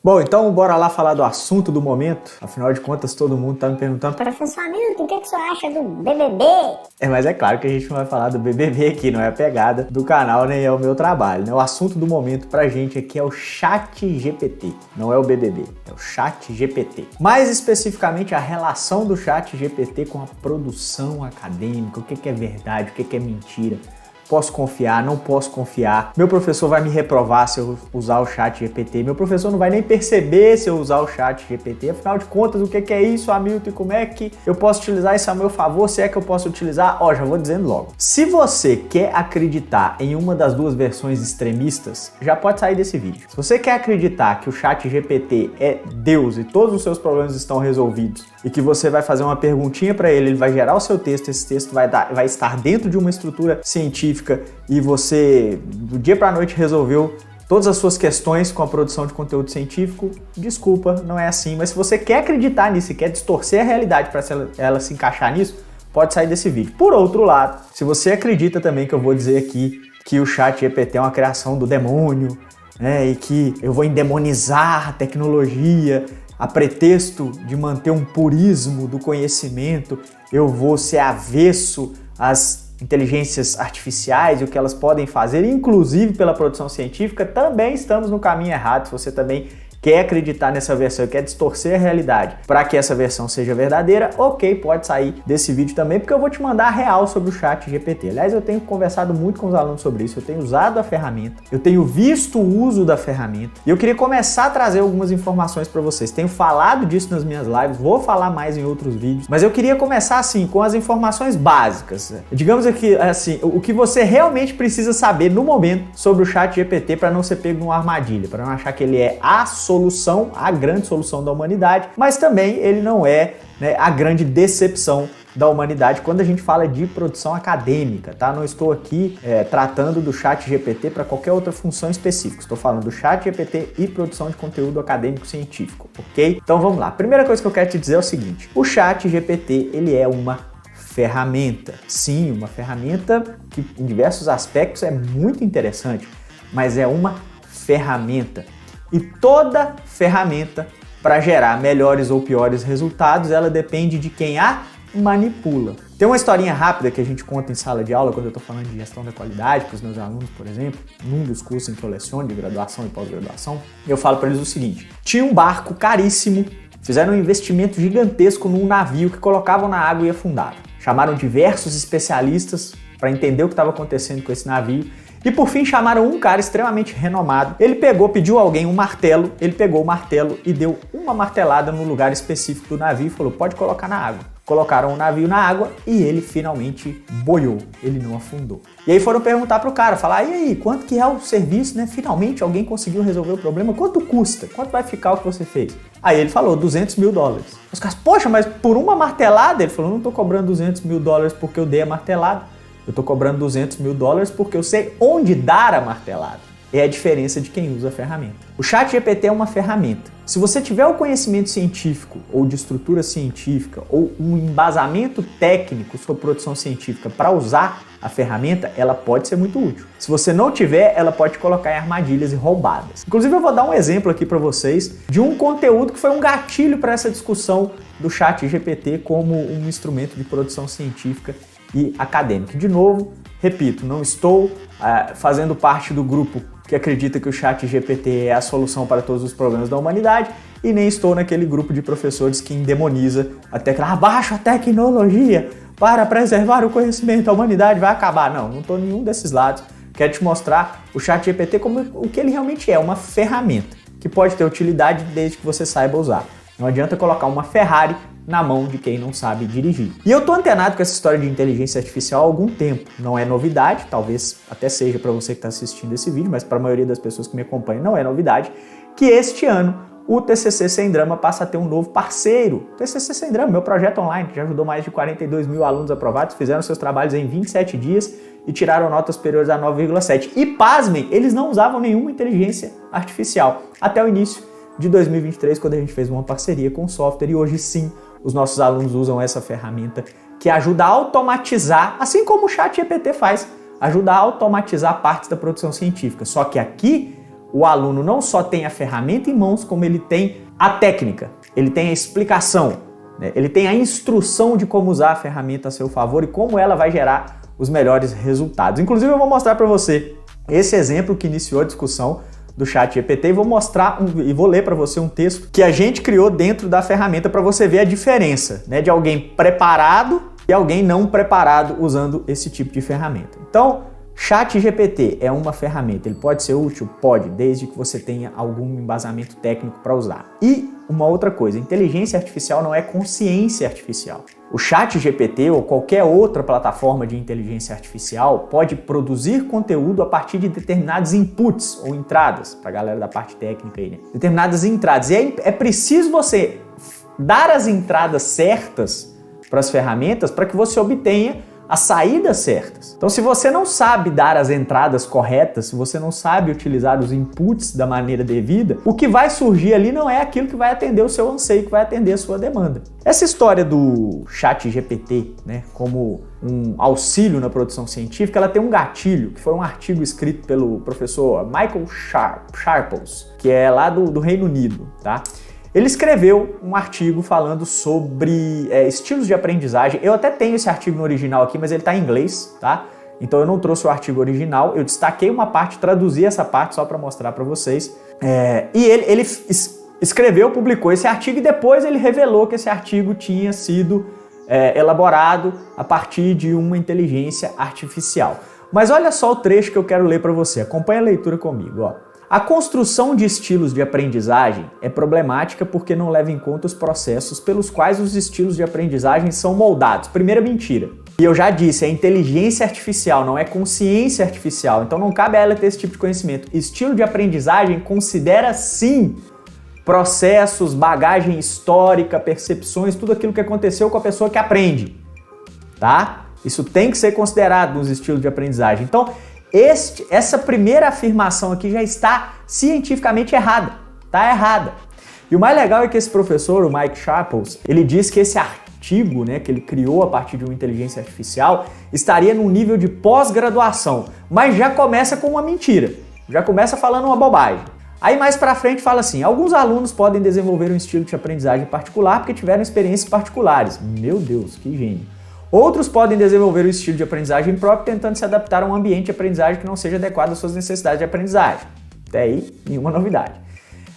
Bom, então bora lá falar do assunto do momento. Afinal de contas, todo mundo tá me perguntando: Professor Hamilton, o que o senhor acha do BBB? Mas é claro que a gente não vai falar do BBB aqui, não é a pegada do canal, nem é o meu trabalho, né? O assunto do momento pra gente aqui é o ChatGPT, não é o BBB, é o ChatGPT. Mais especificamente, a relação do ChatGPT com a produção acadêmica, o que é verdade, o que é mentira. Posso confiar, não posso confiar. Meu professor vai me reprovar se eu usar o ChatGPT. Meu professor não vai nem perceber se eu usar o ChatGPT. Afinal de contas, o que é isso, Hamilton? E como é que eu posso utilizar isso a meu favor? Se é que eu posso utilizar? Já vou dizendo logo. Se você quer acreditar em uma das duas versões extremistas, já pode sair desse vídeo. Se você quer acreditar que o ChatGPT é Deus e todos os seus problemas estão resolvidos e que você vai fazer uma perguntinha para ele vai gerar o seu texto, esse texto vai estar dentro de uma estrutura científica e você, do dia para a noite, resolveu todas as suas questões com a produção de conteúdo científico, desculpa, não é assim. Mas se você quer acreditar nisso e quer distorcer a realidade para ela se encaixar nisso, pode sair desse vídeo. Por outro lado, se você acredita também que eu vou dizer aqui que o ChatGPT é uma criação do demônio, né, e que eu vou endemonizar a tecnologia a pretexto de manter um purismo do conhecimento, eu vou ser avesso às inteligências artificiais e o que elas podem fazer, inclusive pela produção científica, também estamos no caminho errado. Se você também quer acreditar nessa versão, quer distorcer a realidade para que essa versão seja verdadeira, ok, pode sair desse vídeo também, porque eu vou te mandar a real sobre o ChatGPT. Aliás, eu tenho conversado muito com os alunos sobre isso, eu tenho usado a ferramenta, eu tenho visto o uso da ferramenta e eu queria começar a trazer algumas informações para vocês. Tenho falado disso nas minhas lives, vou falar mais em outros vídeos, mas eu queria começar assim com as informações básicas. Digamos aqui assim, o que você realmente precisa saber no momento sobre o ChatGPT para não ser pego numa armadilha, para não achar que ele é a grande solução da humanidade, mas também ele não é, né, a grande decepção da humanidade quando a gente fala de produção acadêmica, tá? Não estou aqui tratando do ChatGPT para qualquer outra função específica, estou falando do ChatGPT e produção de conteúdo acadêmico científico, ok? Então vamos lá. A primeira coisa que eu quero te dizer é o seguinte: o ChatGPT, ele é uma ferramenta. Sim, uma ferramenta que em diversos aspectos é muito interessante, mas é uma ferramenta. E toda ferramenta, para gerar melhores ou piores resultados, ela depende de quem a manipula. Tem uma historinha rápida que a gente conta em sala de aula, quando eu estou falando de gestão da qualidade para os meus alunos, por exemplo, num dos cursos em que eu leciono, de graduação e pós-graduação, eu falo para eles o seguinte: tinha um barco caríssimo, fizeram um investimento gigantesco num navio que colocavam na água e afundava. Chamaram diversos especialistas para entender o que estava acontecendo com esse navio. E por fim chamaram um cara extremamente renomado. Ele pediu a alguém um martelo, ele pegou o martelo e deu uma martelada no lugar específico do navio e falou: pode colocar na água. Colocaram o navio na água e ele finalmente boiou, ele não afundou. E aí foram perguntar pro cara, falar: e aí, quanto que é o serviço, né? Finalmente alguém conseguiu resolver o problema, quanto custa? Quanto vai ficar o que você fez? Aí ele falou: $200 mil. Os caras: poxa, mas por uma martelada? Ele falou: não tô cobrando $200 mil porque eu dei a martelada. Eu tô cobrando $200 mil porque eu sei onde dar a martelada. É a diferença de quem usa a ferramenta. O ChatGPT é uma ferramenta. Se você tiver o conhecimento científico ou de estrutura científica ou um embasamento técnico sobre produção científica para usar a ferramenta, ela pode ser muito útil. Se você não tiver, ela pode te colocar em armadilhas e roubadas. Inclusive, eu vou dar um exemplo aqui para vocês de um conteúdo que foi um gatilho para essa discussão do ChatGPT como um instrumento de produção científica e acadêmico. De novo, repito, não estou fazendo parte do grupo que acredita que o ChatGPT é a solução para todos os problemas da humanidade e nem estou naquele grupo de professores que endemoniza abaixo a tecnologia para preservar o conhecimento, a humanidade vai acabar. Não estou em nenhum desses lados. Quero te mostrar o ChatGPT como o que ele realmente é, uma ferramenta que pode ter utilidade desde que você saiba usar. Não adianta colocar uma Ferrari na mão de quem não sabe dirigir. E eu tô antenado com essa história de inteligência artificial há algum tempo. Não é novidade, talvez até seja para você que está assistindo esse vídeo, mas para a maioria das pessoas que me acompanham não é novidade, que este ano o TCC Sem Drama passa a ter um novo parceiro. TCC Sem Drama, meu projeto online, que já ajudou mais de 42 mil alunos aprovados, fizeram seus trabalhos em 27 dias e tiraram notas superiores a 9,7. E pasmem, eles não usavam nenhuma inteligência artificial até o início de 2023, quando a gente fez uma parceria com o software, e hoje sim os nossos alunos usam essa ferramenta que ajuda a automatizar, assim como o ChatGPT faz, ajuda a automatizar partes da produção científica. Só que aqui o aluno não só tem a ferramenta em mãos, como ele tem a técnica, ele tem a explicação, né? Ele tem a instrução de como usar a ferramenta a seu favor e como ela vai gerar os melhores resultados. Inclusive eu vou mostrar para você esse exemplo que iniciou a discussão do ChatGPT e vou mostrar e vou ler para você um texto que a gente criou dentro da ferramenta para você ver a diferença, né, de alguém preparado e alguém não preparado usando esse tipo de ferramenta. Então, ChatGPT é uma ferramenta, ele pode ser útil? Pode, desde que você tenha algum embasamento técnico para usar. E uma outra coisa, inteligência artificial não é consciência artificial. O ChatGPT ou qualquer outra plataforma de inteligência artificial pode produzir conteúdo a partir de determinados inputs ou entradas, para a galera da parte técnica aí, né? Determinadas entradas. E é preciso você dar as entradas certas para as ferramentas para que você obtenha as saídas certas. Então, se você não sabe dar as entradas corretas, se você não sabe utilizar os inputs da maneira devida, o que vai surgir ali não é aquilo que vai atender o seu anseio, que vai atender a sua demanda. Essa história do ChatGPT, né, como um auxílio na produção científica, ela tem um gatilho, que foi um artigo escrito pelo professor Michael Sharples, que é lá do Reino Unido, tá? Ele escreveu um artigo falando sobre estilos de aprendizagem. Eu até tenho esse artigo no original aqui, mas ele está em inglês, tá? Então eu não trouxe o artigo original, eu destaquei uma parte, traduzi essa parte só para mostrar para vocês. E ele escreveu, publicou esse artigo e depois ele revelou que esse artigo tinha sido elaborado a partir de uma inteligência artificial. Mas olha só o trecho que eu quero ler para você, acompanha a leitura comigo, ó. A construção de estilos de aprendizagem é problemática porque não leva em conta os processos pelos quais os estilos de aprendizagem são moldados. Primeira mentira. E eu já disse, é inteligência artificial, não é consciência artificial. Então não cabe a ela ter esse tipo de conhecimento. Estilo de aprendizagem considera sim processos, bagagem histórica, percepções, tudo aquilo que aconteceu com a pessoa que aprende, tá? Isso tem que ser considerado nos estilos de aprendizagem. Então, essa primeira afirmação aqui já está cientificamente errada, tá errada. E o mais legal é que esse professor, o Mike Sharples, ele diz que esse artigo, né, que ele criou a partir de uma inteligência artificial, estaria num nível de pós-graduação, mas já começa com uma mentira, já começa falando uma bobagem. Aí mais pra frente fala assim, alguns alunos podem desenvolver um estilo de aprendizagem particular porque tiveram experiências particulares. Meu Deus, que gênio. Outros podem desenvolver o estilo de aprendizagem próprio tentando se adaptar a um ambiente de aprendizagem que não seja adequado às suas necessidades de aprendizagem. Até aí, nenhuma novidade.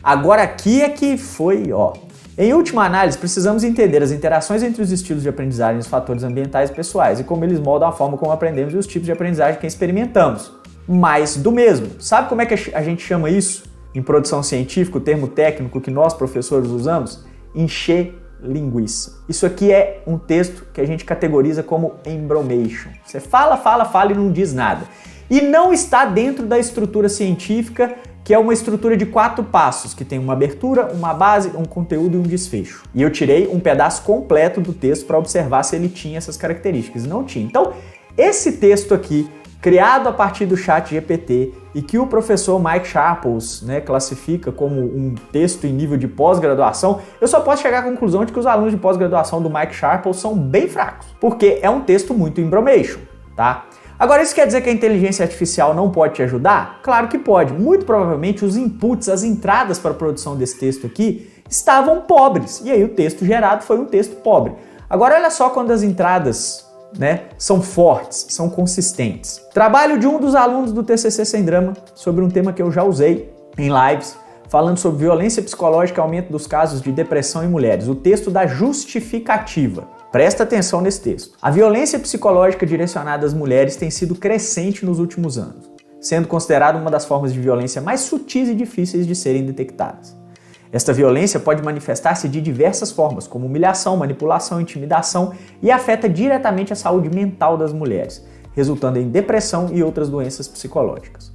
Agora aqui é que foi, ó. Em última análise, precisamos entender as interações entre os estilos de aprendizagem e os fatores ambientais e pessoais e como eles moldam a forma como aprendemos e os tipos de aprendizagem que experimentamos. Mais do mesmo. Sabe como é que a gente chama isso em produção científica, o termo técnico que nós, professores, usamos? Encher linguiça. Isso aqui é um texto que a gente categoriza como embromation. Você fala e não diz nada. E não está dentro da estrutura científica, que é uma estrutura de 4 passos, que tem uma abertura, uma base, um conteúdo e um desfecho. E eu tirei um pedaço completo do texto para observar se ele tinha essas características. Não tinha. Então, esse texto aqui, criado a partir do ChatGPT e que o professor Mike Sharples, né, classifica como um texto em nível de pós-graduação, eu só posso chegar à conclusão de que os alunos de pós-graduação do Mike Sharples são bem fracos, porque é um texto muito embromation, tá? Agora, isso quer dizer que a inteligência artificial não pode te ajudar? Claro que pode. Muito provavelmente os inputs, as entradas para a produção desse texto aqui estavam pobres, e aí o texto gerado foi um texto pobre. Agora, olha só quando as entradas, né, são fortes, são consistentes. Trabalho de um dos alunos do TCC Sem Drama sobre um tema que eu já usei em lives, falando sobre violência psicológica e aumento dos casos de depressão em mulheres. O texto da justificativa. Presta atenção nesse texto. A violência psicológica direcionada às mulheres tem sido crescente nos últimos anos, sendo considerada uma das formas de violência mais sutis e difíceis de serem detectadas. Esta violência pode manifestar-se de diversas formas, como humilhação, manipulação, intimidação e afeta diretamente a saúde mental das mulheres, resultando em depressão e outras doenças psicológicas.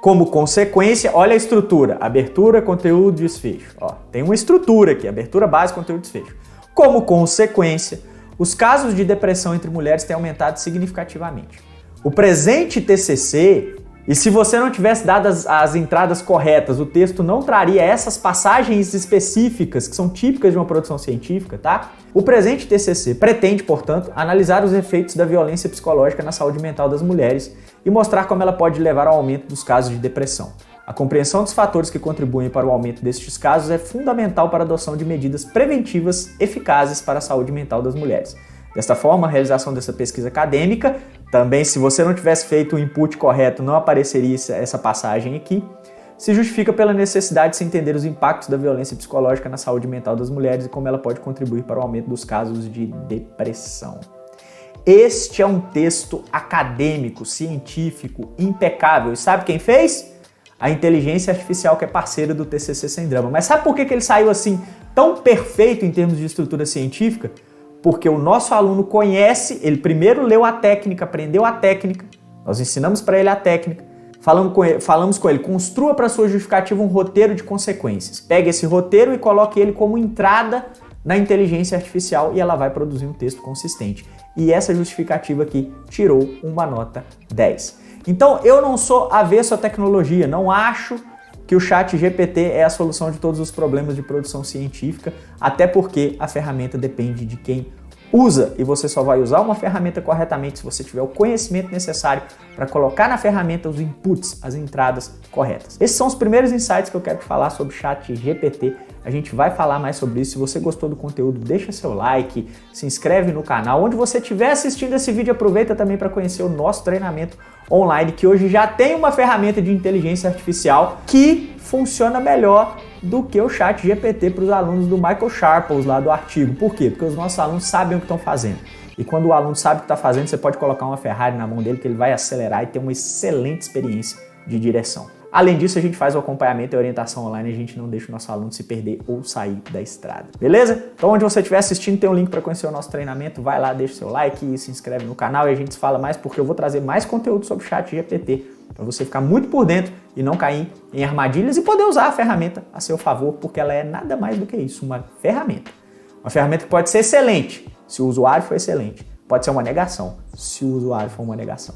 Como consequência, olha a estrutura, abertura, conteúdo, desfecho. Ó, tem uma estrutura aqui, abertura, base, conteúdo, desfecho. Como consequência, os casos de depressão entre mulheres têm aumentado significativamente. O presente TCC, e se você não tivesse dado as entradas corretas, o texto não traria essas passagens específicas que são típicas de uma produção científica, tá? O presente TCC pretende, portanto, analisar os efeitos da violência psicológica na saúde mental das mulheres e mostrar como ela pode levar ao aumento dos casos de depressão. A compreensão dos fatores que contribuem para o aumento destes casos é fundamental para a adoção de medidas preventivas eficazes para a saúde mental das mulheres. Desta forma, a realização dessa pesquisa acadêmica, também se você não tivesse feito o input correto, não apareceria essa passagem aqui, se justifica pela necessidade de se entender os impactos da violência psicológica na saúde mental das mulheres e como ela pode contribuir para o aumento dos casos de depressão. Este é um texto acadêmico, científico, impecável. E sabe quem fez? A inteligência artificial, que é parceira do TCC Sem Drama. Mas sabe por que ele saiu assim tão perfeito em termos de estrutura científica? Porque o nosso aluno conhece, ele primeiro leu a técnica, aprendeu a técnica, nós ensinamos para ele a técnica, falamos com ele, construa para sua justificativa um roteiro de consequências. Pegue esse roteiro e coloque ele como entrada na inteligência artificial e ela vai produzir um texto consistente. E essa justificativa aqui tirou uma nota 10. Então eu não sou avesso à tecnologia, não acho que o ChatGPT é a solução de todos os problemas de produção científica, até porque a ferramenta depende de quem usa e você só vai usar uma ferramenta corretamente se você tiver o conhecimento necessário para colocar na ferramenta os inputs, as entradas corretas. Esses são os primeiros insights que eu quero te falar sobre o ChatGPT. A gente vai falar mais sobre isso. Se você gostou do conteúdo, deixa seu like, se inscreve no canal. Onde você estiver assistindo esse vídeo, aproveita também para conhecer o nosso treinamento online, que hoje já tem uma ferramenta de inteligência artificial que funciona melhor do que o ChatGPT para os alunos do Michael Sharples lá do artigo. Por quê? Porque os nossos alunos sabem o que estão fazendo. E quando o aluno sabe o que está fazendo, você pode colocar uma Ferrari na mão dele que ele vai acelerar e ter uma excelente experiência de direção. Além disso, a gente faz o acompanhamento e orientação online, a gente não deixa o nosso aluno se perder ou sair da estrada. Beleza? Então, onde você estiver assistindo, tem um link para conhecer o nosso treinamento. Vai lá, deixa seu like e se inscreve no canal e a gente se fala mais, porque eu vou trazer mais conteúdo sobre o ChatGPT para você ficar muito por dentro e não cair em armadilhas e poder usar a ferramenta a seu favor, porque ela é nada mais do que isso, uma ferramenta. Uma ferramenta que pode ser excelente se o usuário for excelente. Pode ser uma negação se o usuário for uma negação.